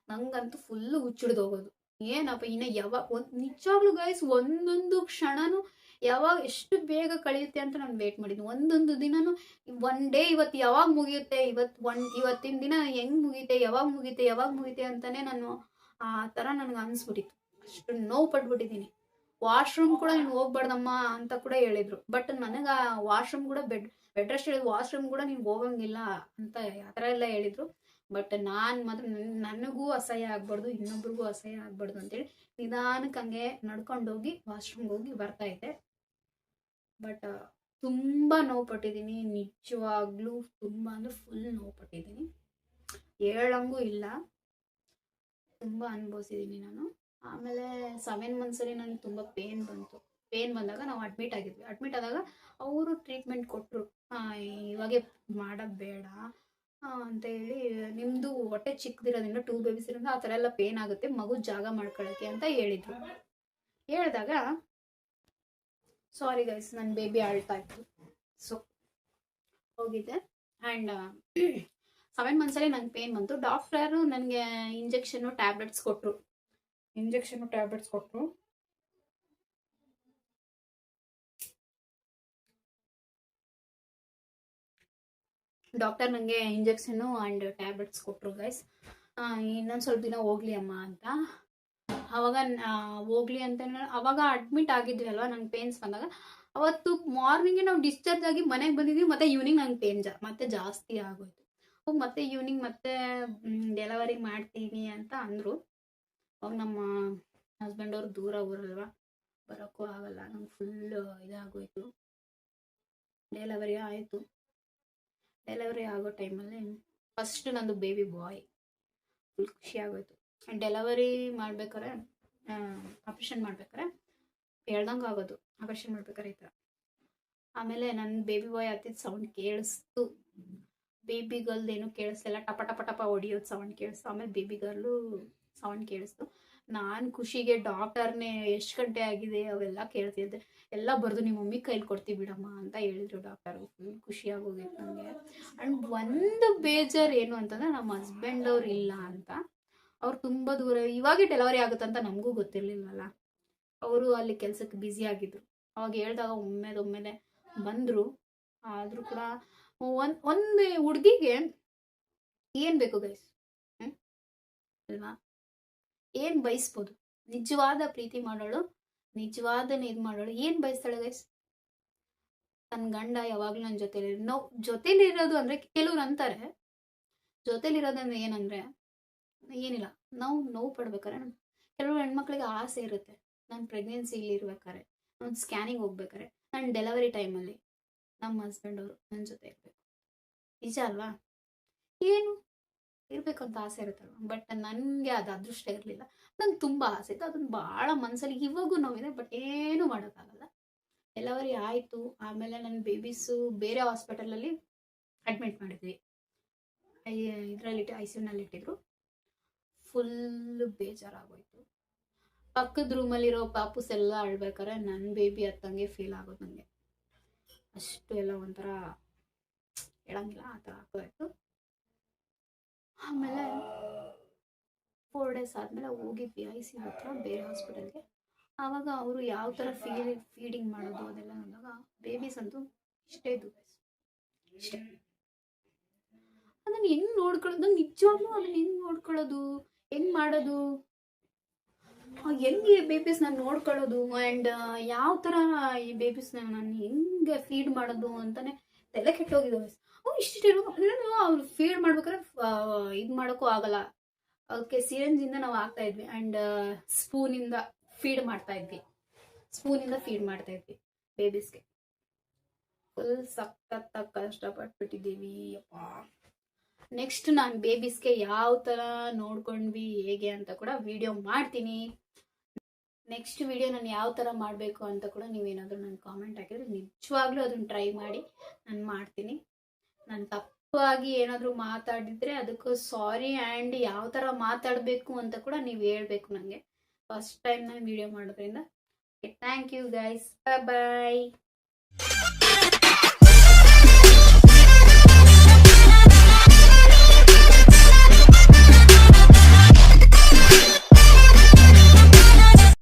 ನಂಗಂತೂ ಫುಲ್ಲು ಹುಚ್ಚಿಡ್ದು ಹೋಗೋದು. ಏನಪ್ಪ ಇನ್ನು ಯಾವಾಗ ನಿಜವಾಗ್ಲೂ ಗೈಸ್ ಒಂದೊಂದು ಕ್ಷಣನೂ ಯಾವಾಗ ಎಷ್ಟು ಬೇಗ ಕಳೆಯುತ್ತೆ ಅಂತ ನಾನು ವೇಟ್ ಮಾಡಿದ್ದೀನಿ. ಒಂದೊಂದು ದಿನನೂ ಒನ್ ಡೇ ಇವತ್ತು ಯಾವಾಗ ಮುಗಿಯುತ್ತೆ, ಇವತ್ತಿನ ದಿನ ಹೆಂಗೆ ಮುಗಿಯುತ್ತೆ, ಯಾವಾಗ ಮುಗಿಯುತ್ತೆ ಅಂತಲೇ ನಾನು ಆ ಥರ ನನಗೆ ಅನಿಸ್ಬಿಟ್ಟಿತ್ತು. ಅಷ್ಟು ನೋವು ಪಟ್ಬಿಟ್ಟಿದ್ದೀನಿ. ವಾಶ್ರೂಮ್ ಕೂಡ ನೀನು ಹೋಗ್ಬಾರ್ದಮ್ಮ ಅಂತ ಕೂಡ ಹೇಳಿದರು. ಬಟ್ ನನಗೆ ವಾಶ್ರೂಮ್ ಕೂಡ ಬೆಡ್ ರೆಸ್ಟ್ ಹೇಳಿದ್ರು, ವಾಶ್ರೂಮ್ ಕೂಡ ನೀನು ಹೋಗಂಗಿಲ್ಲ ಅಂತ ಆ ಥರ ಎಲ್ಲ ಹೇಳಿದರು. ಬಟ್ ನಾನು ಮಾತ್ರ ನನಗೂ ಅಸಹ್ಯ ಆಗ್ಬಾರ್ದು, ಇನ್ನೊಬ್ರಿಗೂ ಅಸಹ್ಯ ಆಗ್ಬಾರ್ದು ಅಂತೇಳಿ ನಿಧಾನಕ್ಕೆ ಹಂಗೆ ನಡ್ಕೊಂಡೋಗಿ ವಾಶ್ರೂಮ್ಗೆ ಹೋಗಿ ಬರ್ತಾಯಿದ್ದೆ. ಬಟ್ ತುಂಬ ನೋವು ಪಟ್ಟಿದ್ದೀನಿ, ನಿಜವಾಗ್ಲೂ ತುಂಬ ಅಂದರೆ ಫುಲ್ ನೋವು ಪಟ್ಟಿದ್ದೀನಿ, ಹೇಳಂಗೂ ಇಲ್ಲ. ತುಂಬ ಅನುಭವಿಸಿದ್ದೀನಿ ನಾನು. ಆಮೇಲೆ 7 monthsಲ್ಲಿ ನನಗೆ ತುಂಬ ಪೇನ್ ಬಂದಾಗ ನಾವು ಅಡ್ಮಿಟ್ ಆಗಿದ್ವಿ. ಅಡ್ಮಿಟ್ ಆದಾಗ ಅವರು ಟ್ರೀಟ್ಮೆಂಟ್ ಕೊಟ್ಟರು, ಇವಾಗೆ ಮಾಡೋದು ಬೇಡ ಅಂತ ಹೇಳಿ, ನಿಮ್ಮದು ಹೊಟ್ಟೆ ಚಿಕ್ಕದಿರೋದ್ರಿಂದ 2 babies ಇರೋದ್ರಿಂದ ಆ ಥರ ಎಲ್ಲ ಪೇನ್ ಆಗುತ್ತೆ, ಮಗು ಜಾಗ ಮಾಡ್ಕೊಳ್ಳೋಕ್ಕೆ ಅಂತ ಹೇಳಿದರು. ಹೇಳಿದಾಗ ಸಾರಿ ಗೈಸ್, ನನ್ನ ಬೇಬಿ ಅಳ್ತಾ ಇತ್ತು, ಸೊ ಹೋಗಿದ್ದೆ. ಆ್ಯಂಡ್ 7 monthsಲ್ಲಿ ನಂಗೆ ಪೇನ್ ಬಂತು. ಡಾಕ್ಟರು ನನಗೆ ಇಂಜೆಕ್ಷನ್ನು ಟ್ಯಾಬ್ಲೆಟ್ಸ್ ಕೊಟ್ಟರು. ಡಾಕ್ಟರ್ ನನಗೆ ಇಂಜೆಕ್ಷನ್ನು ಆ್ಯಂಡ್ ಟ್ಯಾಬ್ಲೆಟ್ಸ್ ಕೊಟ್ಟರು ಗೈಸ್. ಇನ್ನೊಂದು ಸ್ವಲ್ಪ ದಿನ ಹೋಗ್ಲಿ ಅಮ್ಮ ಅಂತ. ಅವಾಗ ಹೋಗ್ಲಿ ಅಂತ ಅವಾಗ ಅಡ್ಮಿಟ್ ಆಗಿದ್ವಿ ಅಲ್ವಾ, ನಂಗೆ ಪೇನ್ಸ್ ಬಂದಾಗ. ಅವತ್ತು ಮಾರ್ನಿಂಗೆ ನಾವು ಡಿಸ್ಚಾರ್ಜ್ ಆಗಿ ಮನೆಗೆ ಬಂದಿದ್ವಿ, ಮತ್ತೆ ಈವ್ನಿಂಗ್ ನಂಗೆ ಪೇನ್ ಮತ್ತೆ ಜಾಸ್ತಿ ಆಗೋಯ್ತು. ಮತ್ತೆ ಈವ್ನಿಂಗ್ ಮತ್ತೆ ಡೆಲಿವರಿ ಮಾಡ್ತೀನಿ ಅಂತ ಅಂದರು. ಅವಾಗ ನಮ್ಮ ಹಸ್ಬೆಂಡ್ ಅವ್ರು ದೂರ ಊರಲ್ವಾ, ಬರೋಕ್ಕೂ ಆಗಲ್ಲ, ನಂಗೆ ಫುಲ್ಲು ಇದಾಗೋಯ್ತು. ಡೆಲಿವರಿ ಆಯಿತು. ಡೆಲಿವರಿ ಆಗೋ ಟೈಮಲ್ಲಿ ಫಸ್ಟ್ ನಂದು ಬೇಬಿ ಬಾಯ್, ಫುಲ್ ಖುಷಿ ಆಗೋಯ್ತು. ಡೆಲಿವರಿ ಮಾಡ್ಬೇಕಾರೆ ಆಪ್ರೇಷನ್ ಮಾಡ್ಬೇಕಾರೆ ಹೇಳ್ದಂಗೆ ಆಗೋದು, ಆಪ್ರೇಷನ್ ಮಾಡ್ಬೇಕಾರೆ ಈ ಥರ. ಆಮೇಲೆ ನನ್ನ ಬೇಬಿ ಬಾಯ್ ಹತ್ತಿದ ಸೌಂಡ್ ಕೇಳಿಸ್ತು, ಬೇಬಿ ಗರ್ಲ್ದೇನು ಕೇಳಿಸ್ತಿಲ್ಲ, ಟಪ ಟಪ ಟಪ ಹೊಡಿಯೋದು ಸೌಂಡ್ ಕೇಳಿಸ್ತು. ಆಮೇಲೆ ಬೇಬಿ ಗರ್ಲು ಸೌಂಡ್ ಕೇಳಿಸ್ತು. ನಾನು ಖುಷಿಗೆ ಡಾಕ್ಟರ್ನೇ ಎಷ್ಟು ಗಂಟೆ ಆಗಿದೆ ಅವೆಲ್ಲ ಕೇಳ್ತಿದ್ದೆ. ಎಲ್ಲ ಬರೆದು ನಿಮ್ಮ ಮಮ್ಮಿ ಕೈಲಿ ಕೊಡ್ತೀವಿ ಬಿಡಮ್ಮ ಅಂತ ಹೇಳಿದ್ರು ಡಾಕ್ಟರು. ಫುಲ್ ಖುಷಿಯಾಗಿ ಹೋಗಿತ್ತು ನನಗೆ. ಆ್ಯಂಡ್ ಒಂದು ಬೇಜಾರು ಏನು ಅಂತಂದರೆ ನಮ್ಮ ಹಸ್ಬೆಂಡ್ ಅವ್ರು ಇಲ್ಲ ಅಂತ. ಅವ್ರು ತುಂಬ ದೂರ, ಇವಾಗೇ ಡೆಲಿವರಿ ಆಗುತ್ತಂತ ನಮಗೂ ಗೊತ್ತಿರಲಿಲ್ಲವಲ್ಲ. ಅವರು ಅಲ್ಲಿ ಕೆಲಸಕ್ಕೆ ಬ್ಯುಸಿ ಆಗಿದ್ರು. ಅವಾಗ ಹೇಳಿದಾಗ ಒಮ್ಮೆಲೆ ಬಂದರು. ಆದರೂ ಕೂಡ ಒಂದು ಹುಡುಗಿಗೆ ಏನು ಬೇಕು ಗೈಸ್ ಅಲ್ವಾ, ಏನು ಬಯಸ್ಬೋದು? ನಿಜವಾದ ಪ್ರೀತಿ ಮಾಡೋಳು, ನಿಜವಾದ ಇದು ಮಾಡೋಳು ಏನು ಬಯಸ್ತಾಳೆ ಗೈಸ್? ತನ್ನ ಗಂಡ ಯಾವಾಗಲೂ ನನ್ನ ಜೊತೆಲಿ ನಾವು ಜೊತೆಲಿರೋದು ಅಂದರೆ, ಕೆಲವ್ರು ಅಂತಾರೆ ಜೊತೆಲಿರೋದಂದ್ರೆ ಏನಂದರೆ ಏನಿಲ್ಲ, ನಾವು ನೋವು ಪಡ್ಬೇಕಾರೆ ಕೆಲವು ಹೆಣ್ಮಕ್ಳಿಗೆ ಆಸೆ ಇರುತ್ತೆ, ನಾನು ಪ್ರೆಗ್ನೆನ್ಸಿಲಿ ಇರ್ಬೇಕಾರೆ, ನಾನು ಸ್ಕ್ಯಾನಿಂಗ್ ಹೋಗ್ಬೇಕಾರೆ, ನನ್ನ ಡೆಲಿವರಿ ಟೈಮಲ್ಲಿ ನಮ್ಮ ಹಸ್ಬೆಂಡ್ ಅವರು ನನ್ನ ಜೊತೆ ಇರಬೇಕು. ನಿಜ ಅಲ್ವಾ? ಏನು ಇರಬೇಕಂತ ಆಸೆ ಇರುತ್ತಲ್ವ. ಬಟ್ ನನಗೆ ಅದು ಅದೃಷ್ಟ ಇರಲಿಲ್ಲ. ನಂಗೆ ತುಂಬ ಆಸೆ ಇತ್ತು, ಅದನ್ನು ಭಾಳ ಮನಸ್ಸಲ್ಲಿ ಇವಾಗೂ ನೋವಿದೆ. ಬಟ್ ಏನೂ ಮಾಡೋಕ್ಕಾಗಲ್ಲ. ಡೆಲಿವರಿ ಆಯಿತು. ಆಮೇಲೆ ನನ್ನ ಬೇಬೀಸು ಬೇರೆ ಹಾಸ್ಪಿಟಲಲ್ಲಿ ಅಡ್ಮಿಟ್ ಮಾಡಿದ್ವಿ. ಇದರಲ್ಲಿ ICUನಲ್ಲಿ ಇಟ್ಟಿದ್ರು. ಫುಲ್ಲು ಬೇಜಾರಾಗೋಯ್ತು. ಪಕ್ಕದ ರೂಮಲ್ಲಿರೋ ಪಾಪುಸ್ ಎಲ್ಲ ಅಳ್ಬೇಕಾರೆ ನನ್ನ ಬೇಬಿ ಹತ್ತಂಗೆ ಫೀಲ್ ಆಗೋದು ನನಗೆ. ಅಷ್ಟು ಎಲ್ಲ ಒಂಥರ ಹೇಳಂಗಿಲ್ಲ, ಆ ಥರ ಆಗೋಯ್ತು. ಆಮೇಲೆ 4 ಡೇಸ್ ಆದಮೇಲೆ ಹೋಗಿದ್ವಿ ICU ಹತ್ರ ಬೇರೆ ಹಾಸ್ಪಿಟಲ್ಗೆ. ಆವಾಗ ಅವರು ಯಾವ ಥರ ಫೀಡಿಂಗ್ ಮಾಡೋದು ಅದೆಲ್ಲ ನೋಡಿದಾಗ ಬೇಬೀಸ್ ಅಂತೂ ಇಷ್ಟೇ ಇದ್ದು, ಇಷ್ಟೇ. ಅದನ್ನು ಹೆಂಗೆ ನೋಡ್ಕೊಳ್ಳೋದು? ನಂಗೆ ನಿಜವಾಗ್ಲೂ ಅದನ್ನು ಹೆಂಗೆ ನೋಡ್ಕೊಳ್ಳೋದು, ಹೆಂಗೆ ಮಾಡೋದು, ಹೆಂಗೆ ಬೇಬೀಸ್ನ ನೋಡ್ಕೊಳ್ಳೋದು, ಆ್ಯಂಡ್ ಯಾವ ಥರ ಈ ಬೇಬೀಸ್ನ ನಾನು ಹೆಂಗೆ ಫೀಡ್ ಮಾಡೋದು ಅಂತಲೇ ತಲೆ ಕೆಟ್ಟೋಗಿದ್ದಾವೆ. ಇಷ್ಟು ಅವ್ರು ಫೀಡ್ ಮಾಡ್ಬೇಕಾದ್ರೆ ಇದು ಮಾಡೋಕ್ಕೂ ಆಗಲ್ಲ. ಅದಕ್ಕೆ ಸಿರಿಂಜಿಂದ ನಾವು ಆಗ್ತಾ ಇದ್ವಿ. ಆ್ಯಂಡ್ ಸ್ಪೂನಿಂದ ಫೀಡ್ ಮಾಡ್ತಾ ಇದ್ವಿ ಬೇಬೀಸ್ಗೆ. ಫುಲ್ ಸಖತ್ತಾಗಿ ಕಷ್ಟಪಟ್ಬಿಟ್ಟಿದ್ದೀವಿ ಅಪ್ಪ. ನೆಕ್ಸ್ಟ್ ನಾನು ಬೇಬೀಸ್ಗೆ ಯಾವ ಥರ ನೋಡ್ಕೊಂಡ್ವಿ ಹೇಗೆ ಅಂತ ಕೂಡ ವಿಡಿಯೋ ಮಾಡ್ತೀನಿ. ನೆಕ್ಸ್ಟ್ ವಿಡಿಯೋ ನಾನು ಯಾವ ಥರ ಮಾಡಬೇಕು ಅಂತ ಕೂಡ ನೀವೇನಾದರೂ ನನ್ನ ಕಾಮೆಂಟ್ ಹಾಕಿದ್ರೆ ನಿಜವಾಗ್ಲೂ ಅದನ್ನು ಟ್ರೈ ಮಾಡಿ ನಾನು ಮಾಡ್ತೀನಿ. ನಾನು ತಪ್ಪಾಗಿ ಏನಾದರೂ ಮಾತಾಡಿದರೆ ಅದಕ್ಕೂ ಸಾರಿ. ಆ್ಯಂಡ್ ಯಾವ ಥರ ಮಾತಾಡಬೇಕು ಅಂತ ಕೂಡ ನೀವು ಹೇಳಬೇಕು ನನಗೆ. ಫಸ್ಟ್ ಟೈಮ್ ನಾನು ವಿಡಿಯೋ ಮಾಡೋದ್ರಿಂದ. Thank you guys, bye.